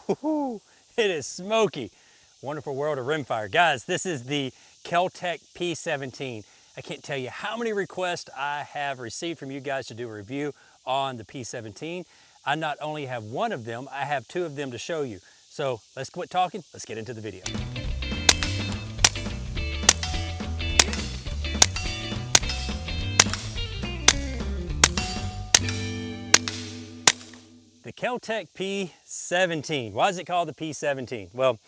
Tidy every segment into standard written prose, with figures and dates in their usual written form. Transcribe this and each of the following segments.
Woo-hoo-hoo. It is smoky. Wonderful world of rimfire. Guys, this is the Kel-Tec P17. I can't tell you how many requests I have received from you guys to do a review on the P17. I not only have one of them, I have two of them to show you. So let's quit talking, let's get into the video. The Kel-Tec P17. Why is it called the P17? Well,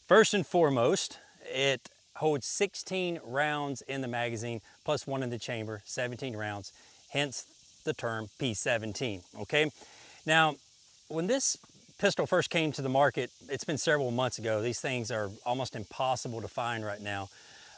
first and foremost, it holds 16 rounds in the magazine, plus one in the chamber, 17 rounds, hence the term P17, okay? Now, when this pistol first came to the market, it's been several months ago. These things are almost impossible to find right now.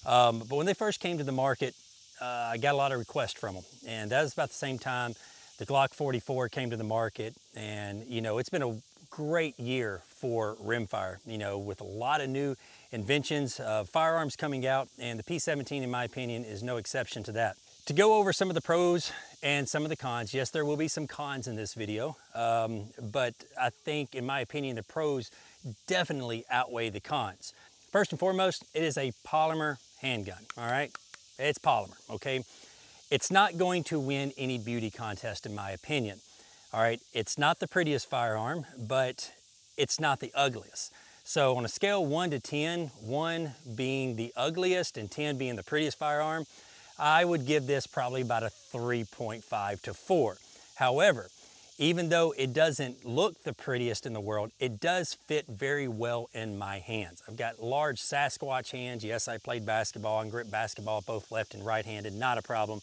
But when they first came to the market, I got a lot of requests from them. And that was about the same time the Glock 44 came to the market. And, you know, it's been a great year for rimfire, you know, with a lot of new inventions, firearms coming out, and the P17, in my opinion, is no exception to that. To go over some of the pros and some of the cons, yes, there will be some cons in this video, but I think, in my opinion, the pros definitely outweigh the cons. First and foremost, it is a polymer handgun, all right? It's polymer, okay? It's not going to win any beauty contest, in my opinion. All right, it's not the prettiest firearm, but it's not the ugliest. So on a scale 1 to 10, 1 being the ugliest and 10 being the prettiest firearm, I would give this probably about a 3.5 to 4. However, even though it doesn't look the prettiest in the world, it does fit very well in my hands. I've got large Sasquatch hands. Yes, I played basketball and grip basketball both left and right-handed, not a problem,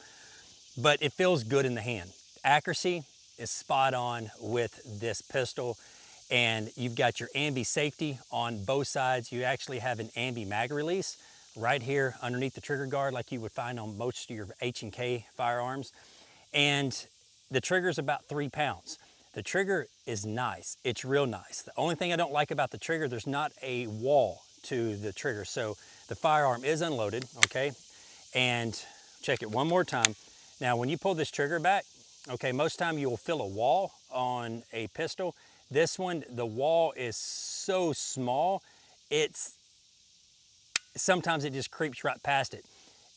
but it feels good in the hand. Accuracy is spot on with this pistol, and you've got your Ambi Safety on both sides. You actually have an Ambi mag release right here underneath the trigger guard like you would find on most of your H&K firearms, and the trigger is about 3 pounds. The trigger is nice, it's real nice. The only thing I don't like about the trigger, there's not a wall to the trigger, so the firearm is unloaded, okay? And check it one more time. Now when you pull this trigger back, okay, most time you will feel a wall on a pistol. This one, the wall is so small, sometimes it just creeps right past it.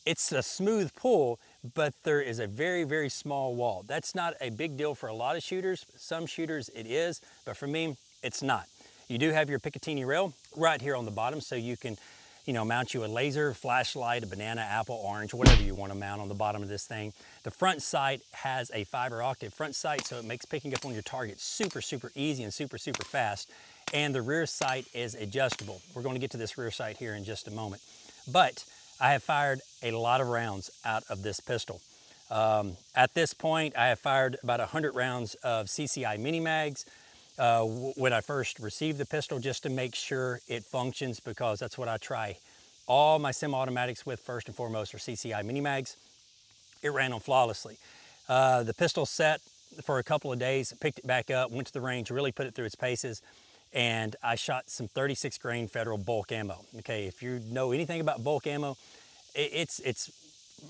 It's a smooth pull, but there is a very, very small wall. That's not a big deal for a lot of shooters. Some shooters it is, but for me, it's not. You do have your Picatinny Rail right here on the bottom, so you can, you know, mount you a laser, flashlight, a banana, apple, orange, whatever you want to mount on the bottom of this thing. The front sight has a fiber optic front sight, so it makes picking up on your target super, super easy and super, super fast. And the rear sight is adjustable. We're going to get to this rear sight here in just a moment. But I have fired a lot of rounds out of this pistol. At this point, I have fired about 100 rounds of CCI mini mags when I first received the pistol, just to make sure it functions, because that's what I try all my semi-automatics with first and foremost are CCI mini mags. It ran on flawlessly. The pistol set for a couple of days, picked it back up, went to the range, really put it through its paces, and I shot some 36 grain Federal bulk ammo. Okay, if you know anything about bulk ammo, it's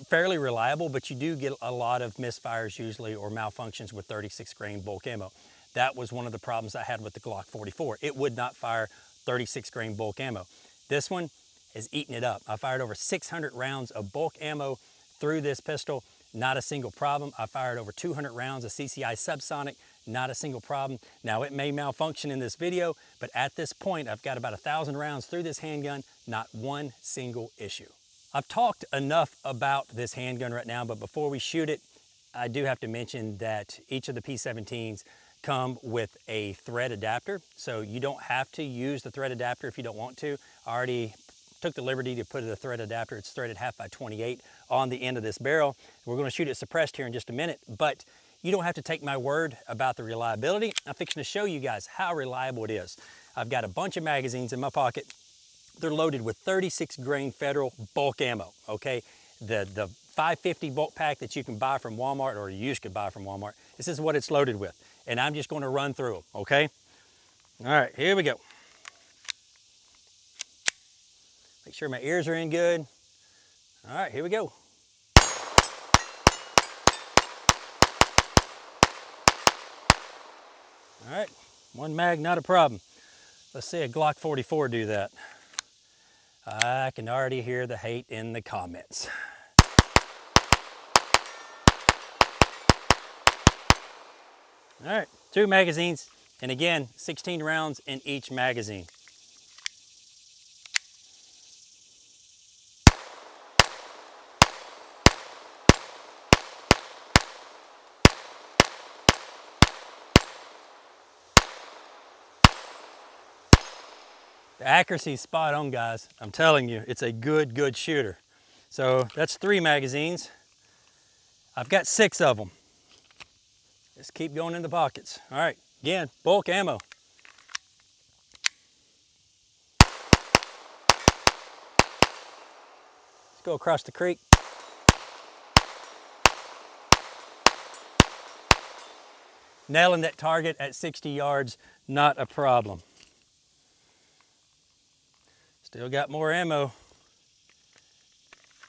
fairly reliable, but you do get a lot of misfires usually, or malfunctions with 36 grain bulk ammo. That was one of the problems I had with the Glock 44. It would not fire 36 grain bulk ammo. This one is eating it up. I fired over 600 rounds of bulk ammo through this pistol, not a single problem. I fired over 200 rounds of CCI Subsonic, not a single problem. Now it may malfunction in this video, but at this point I've got about 1,000 rounds through this handgun, not one single issue. I've talked enough about this handgun right now, but before we shoot it, I do have to mention that each of the P17s come with a thread adapter, so you don't have to use the thread adapter if you don't want to. I already took the liberty to put a thread adapter. It's threaded 1/2x28 on the end of this barrel. We're going to shoot it suppressed here in just a minute, but you don't have to take my word about the reliability. I'm fixing to show you guys how reliable it is. I've got a bunch of magazines in my pocket. They're loaded with 36 grain Federal bulk ammo, okay? The 550 bulk pack that you can buy from Walmart, or you could buy from Walmart, this is what it's loaded with. And I'm just going to run through them, okay? All right, here we go. Make sure my ears are in good. All right, here we go. All right, one mag, not a problem. Let's see a Glock 44 do that. I can already hear the hate in the comments. All right, 2 magazines, and again, 16 rounds in each magazine. The accuracy is spot on, guys. I'm telling you, it's a good shooter. So that's 3 magazines. I've got 6 of them. Just keep going in the pockets. All right, again, bulk ammo. Let's go across the creek. Nailing that target at 60 yards, not a problem. Still got more ammo.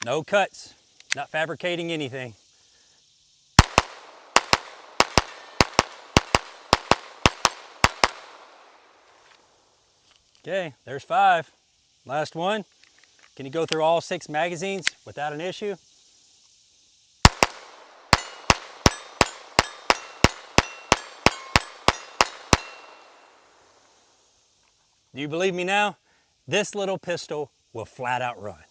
No cuts, not fabricating anything. Okay, there's 5. Last one. Can you go through all 6 magazines without an issue? Do you believe me now? This little pistol will flat out run.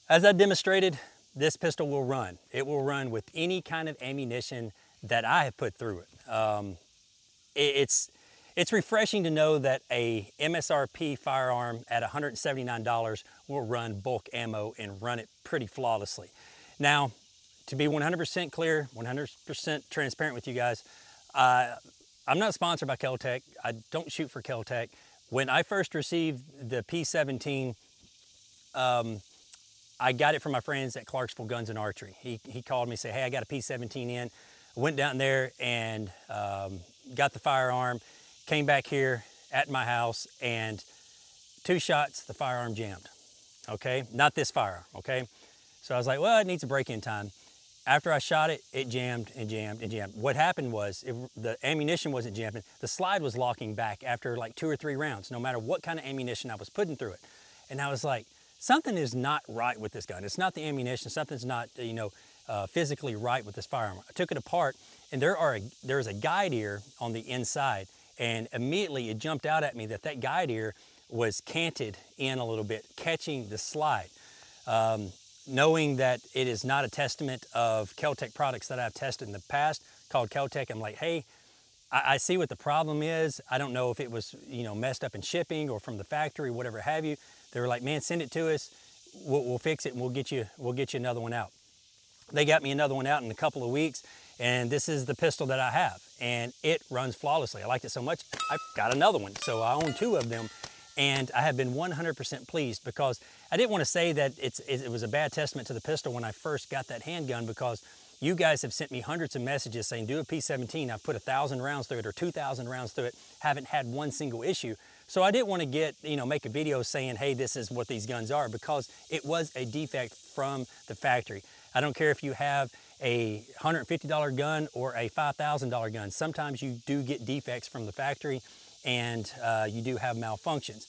As I demonstrated, this pistol will run. It will run with any kind of ammunition that I have put through it. It's refreshing to know that a MSRP firearm at $179 will run bulk ammo and run it pretty flawlessly. Now, to be 100% clear, 100% transparent with you guys, I'm not sponsored by Kel-Tec. I don't shoot for Kel-Tec. When I first received the P17, I got it from my friends at Clarksville Guns and Archery. He called me and said, hey, I got a P17 in. I went down there and got the firearm, came back here at my house, and 2 shots, the firearm jammed, okay? Not this firearm, okay? So I was like, well, it needs a break-in time. After I shot it, it jammed and jammed and jammed. What happened was the ammunition wasn't jamming. The slide was locking back after like 2 or 3 rounds, no matter what kind of ammunition I was putting through it. And I was like, something is not right with this gun. It's not the ammunition. Something's not, physically right with this firearm. I took it apart, and there's a guide ear on the inside, and immediately it jumped out at me that that guide ear was canted in a little bit, catching the slide. Knowing that it is not a testament of Kel-Tec products that I've tested in the past called Kel-Tec, I'm like, hey, I see what the problem is. I don't know if it was, messed up in shipping or from the factory, whatever have you. They were like, man, send it to us. We'll fix it and we'll get you another one out. They got me another one out in a couple of weeks, and this is the pistol that I have, and it runs flawlessly. I liked it so much, I got another one. So I own 2 of them, and I have been 100% pleased, because I didn't want to say that it was a bad testament to the pistol when I first got that handgun, because you guys have sent me hundreds of messages saying, do a P17, I've put 1,000 rounds through it or 2,000 rounds through it, haven't had one single issue. So I didn't want to make a video saying, hey, this is what these guns are, because it was a defect from the factory. I don't care if you have a $150 gun or a $5,000 gun. Sometimes you do get defects from the factory, and you do have malfunctions.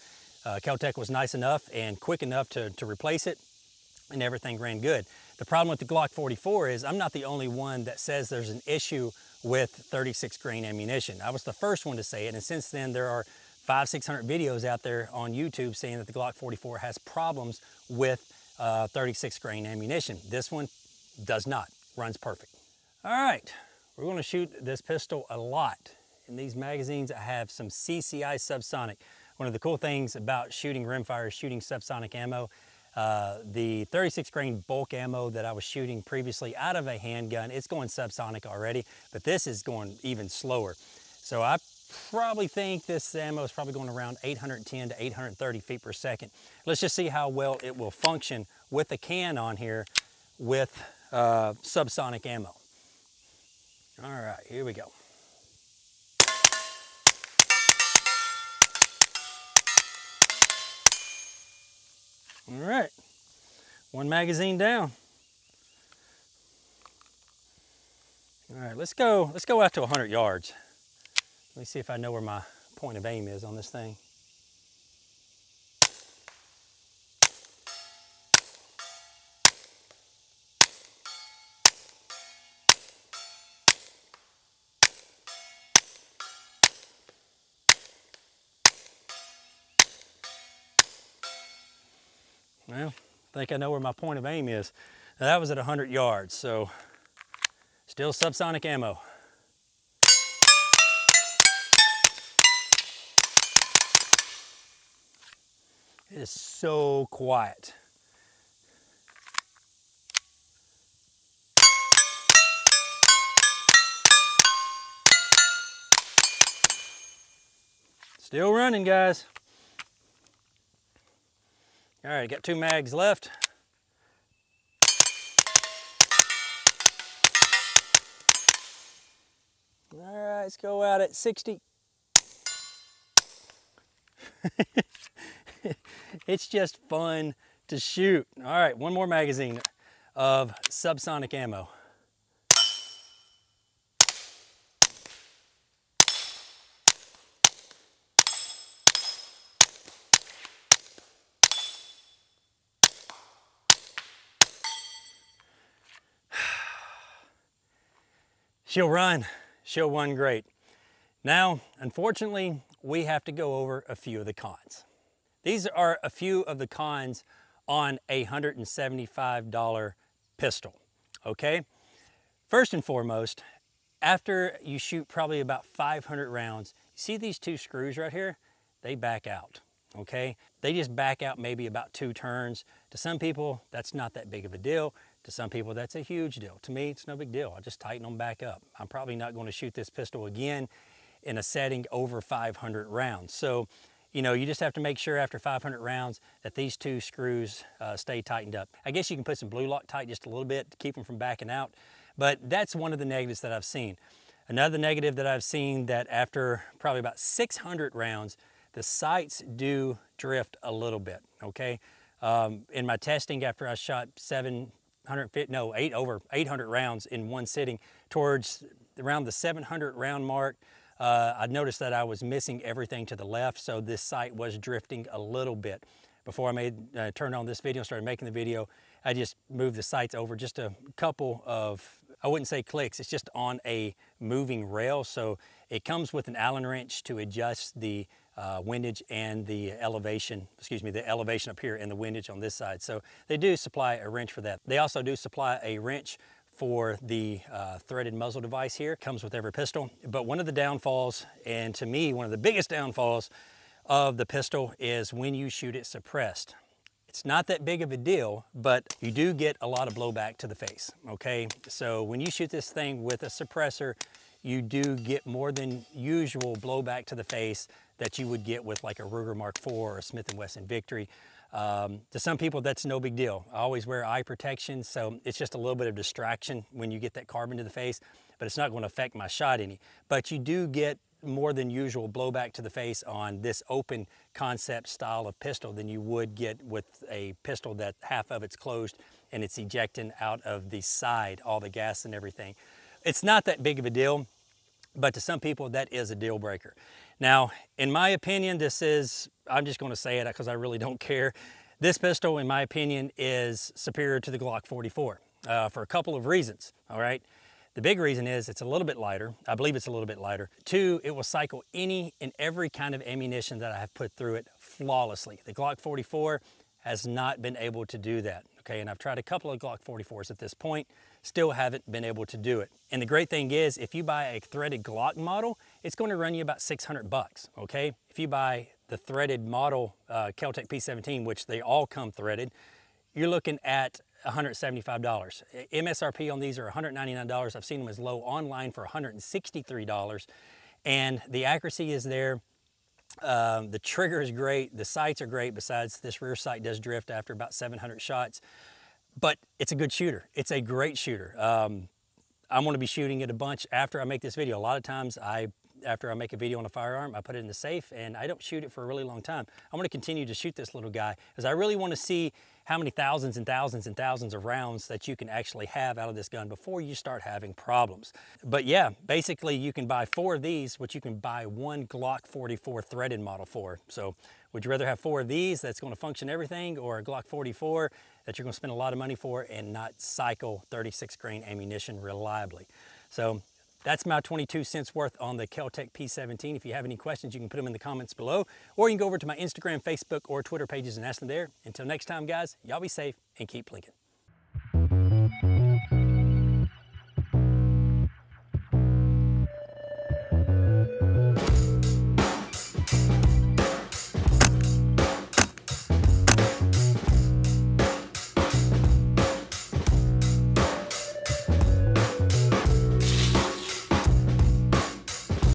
Kel-Tec was nice enough and quick enough to replace it, and everything ran good. The problem with the Glock 44 is I'm not the only one that says there's an issue with 36 grain ammunition. I was the first one to say it, and since then there are 500-600 videos out there on YouTube saying that the Glock 44 has problems with 36 grain ammunition. This one does not, runs perfect. All right, we're going to shoot this pistol a lot. In these magazines, I have some CCI Subsonic. One of the cool things about shooting rimfire is shooting subsonic ammo. The 36 grain bulk ammo that I was shooting previously out of a handgun, it's going subsonic already, but this is going even slower. So I probably think this ammo is probably going around 810 to 830 feet per second. Let's just see how well it will function with the can on here with subsonic ammo. All right, here we go. All right, 1 magazine down. All right, let's go out to 100 yards. Let me see if I know where my point of aim is on this thing. Well, I think I know where my point of aim is. Now that was at 100 yards, so still subsonic ammo. It is so quiet. Still running, guys. All right, got 2 mags left. All right, let's go out at 60. It's just fun to shoot. All right, 1 more magazine of subsonic ammo. She'll run great. Now, unfortunately, we have to go over a few of the cons. These are a few of the cons on a $175 pistol, okay? First and foremost, after you shoot probably about 500 rounds, you see these 2 screws right here? They back out, okay? They just back out maybe about 2 turns. To some people, that's not that big of a deal. To some people, that's a huge deal. To me, it's no big deal. I just tighten them back up. I'm probably not going to shoot this pistol again in a setting over 500 rounds. So, you know, you just have to make sure after 500 rounds that these 2 screws stay tightened up. I guess you can put some blue Loctite just a little bit to keep them from backing out, but that's one of the negatives that I've seen. Another negative that I've seen, that after probably about 600 rounds, the sights do drift a little bit, okay? In my testing, after I shot over 800 rounds in one sitting, towards around the 700 round mark, I noticed that I was missing everything to the left, so this sight was drifting a little bit. Before I turned on this video and started making the video, I just moved the sights over just a couple of, I wouldn't say clicks, it's just on a moving rail. So it comes with an Allen wrench to adjust the windage and the elevation, the elevation up here and the windage on this side. So they do supply a wrench for that. They also do supply a wrench for the threaded muzzle device here. Comes with every pistol. But one of the downfalls, and to me, one of the biggest downfalls of the pistol, is when you shoot it suppressed. It's not that big of a deal, but you do get a lot of blowback to the face, okay? So when you shoot this thing with a suppressor, you do get more than usual blowback to the face that you would get with like a Ruger Mark IV or a Smith & Wesson Victory. To some people, that's no big deal. I always wear eye protection, so it's just a little bit of distraction when you get that carbon to the face, but it's not going to affect my shot any. But you do get more than usual blowback to the face on this open concept style of pistol than you would get with a pistol that half of it's closed and it's ejecting out of the side, all the gas and everything. It's not that big of a deal, but to some people that is a deal breaker. Now, in my opinion, this is, I'm just going to say it because I really don't care. This pistol, in my opinion, is superior to the Glock 44 for a couple of reasons, all right? The big reason is it's a little bit lighter. I believe it's a little bit lighter. 2, it will cycle any and every kind of ammunition that I have put through it flawlessly. The Glock 44 has not been able to do that, okay? And I've tried a couple of Glock 44s at this point, still haven't been able to do it. And the great thing is, if you buy a threaded Glock model, it's going to run you about 600 bucks, okay? If you buy the threaded model Kel-Tec P17, which they all come threaded, you're looking at $175. MSRP on these are $199. I've seen them as low online for $163. And the accuracy is there. The trigger is great. The sights are great. Besides, this rear sight does drift after about 700 shots. But it's a good shooter. It's a great shooter. I'm going to be shooting it a bunch after I make this video. A lot of times after I make a video on a firearm, I put it in the safe and I don't shoot it for a really long time. I'm going to continue to shoot this little guy because I really want to see how many thousands and thousands and thousands of rounds that you can actually have out of this gun before you start having problems. But yeah, basically you can buy 4 of these, which you can buy 1 Glock 44 threaded model for. So would you rather have 4 of these that's going to function everything, or a Glock 44 that you're going to spend a lot of money for and not cycle 36 grain ammunition reliably? So That's my 22 cents worth on the Kel-Tec P17. If you have any questions, you can put them in the comments below, or you can go over to my Instagram, Facebook, or Twitter pages and ask them there. Until next time, guys, y'all be safe and keep plinking.